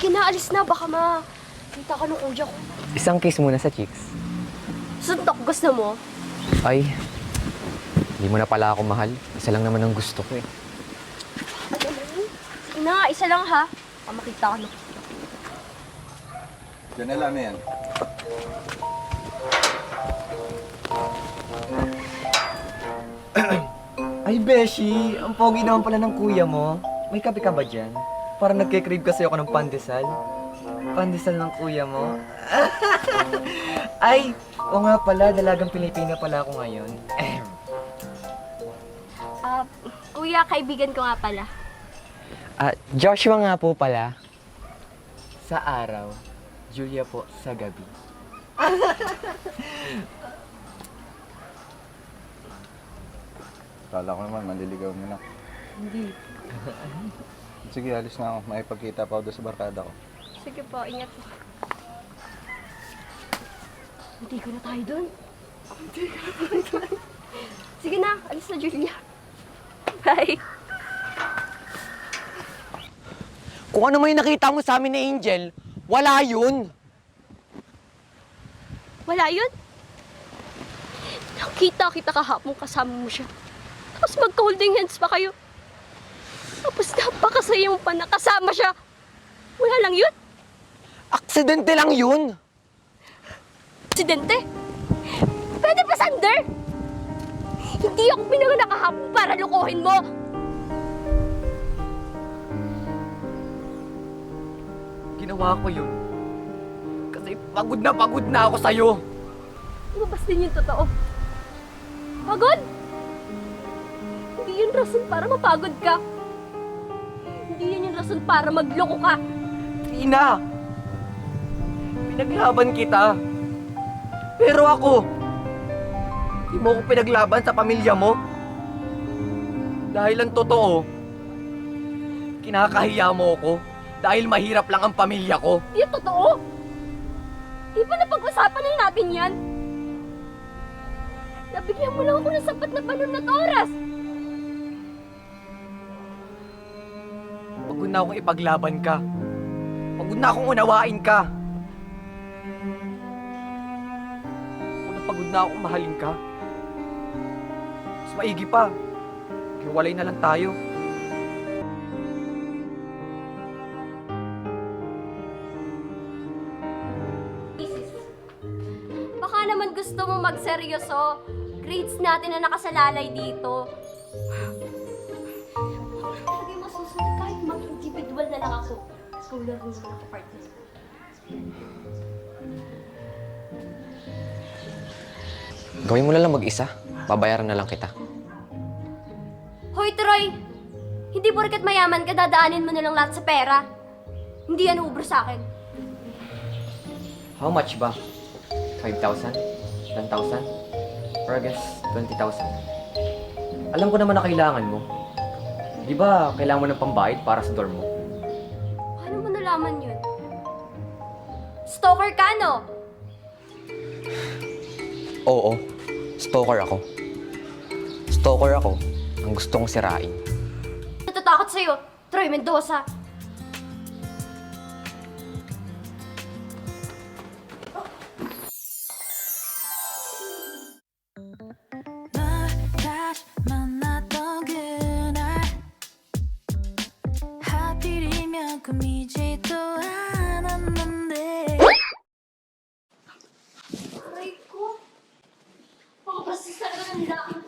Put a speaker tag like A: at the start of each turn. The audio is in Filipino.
A: Sige na, alis na. Baka makita ka ng kuya ko.
B: Isang kiss muna sa cheeks.
A: Suntok, gusto mo?
B: Ay, hindi mo na pala ako mahal. Isa lang naman ang gusto ko eh.
A: Ano naman? Sige na, isa lang ha. Baka makita ka ng kuya ko.
C: Janela, ano yan?
D: Ay, Beshi, ang pogi naman pala ng kuya mo. May kape ka ba dyan? Parang nagkikrave kasi ako ng pandesal. Pandesal ng kuya mo. Ay, o nga pala, dalagang Pilipina pala ako ngayon.
A: Kuya, kaibigan ko nga pala.
B: Joshua nga po pala.
D: Sa araw, Julia po sa gabi.
C: Kala ko naman, manliligaw mo na.
A: Hindi.
C: Sige, alis na ako. Makipagkita pa ako doon sa barkada ko.
A: Sige po, ingat po. Hindi ko na tayo doon. Sige na, alis na, Julia. Bye.
B: Kung ano may nakita mo sa amin ni Angel, wala yun.
A: Wala yun? Nakita kita kahapon kasama mo siya. Tapos magka-holding hands pa kayo. Tapos napakasaya mo pa nakasama siya. Wala lang yun?
B: Aksidente lang yun.
A: Aksidente? Pwede pa, Sander? Hindi ako pinanganak kahapon para lukuhin mo.
D: Ginawa ko yun. Kasi pagod na ako sa'yo.
A: Lumabas din yung totoo. Pagod? Hindi yun rason para mapagod ka. Hindi yun yung rason para magloko ka.
D: Tina! Pinaglaban kita. Pero ako, di mo ko pinaglaban sa pamilya mo. Dahil ang totoo, kinakahiya mo ako dahil mahirap lang ang pamilya ko.
A: Hindi yung totoo. Di ba napag-usapan na natin yan? Nabigyan mo lang ako ng sapat na panahon at oras.
D: Pagod na akong ipaglaban ka. Pagod na akong unawain ka. Pagod na akong mahalin ka. Mas maigi pa. Hiwalay na lang tayo.
A: Baka naman gusto mo magseryoso. Grades natin na nakasalalay dito. Lagi masusunod kahit mag-individual na lang ako. Scholar rin naman ako, partner.
B: Gawin mo na lang mag-isa. Babayaran na lang kita.
A: Hoy, Troy! Hindi porket mayaman ka, dadaanin mo na lang lahat sa pera. Hindi yan ubro sa akin.
D: How much ba? 5,000? 10,000? Or I guess, 20,000? Alam ko naman na kailangan mo. Di ba kailangan mo ng pambayad para sa dorm mo?
A: Paano mo nalaman yun? Stalker ka, no?
B: Oo, stalker ako. Stalker ako ang gusto kong sirain.
A: Natatakot sa'yo, Troy Mendoza.
E: 널 다시 만났던 그날 하필이면 꿈이지도 않았는데
A: Aray ko. Baka basta talaga ng lalaki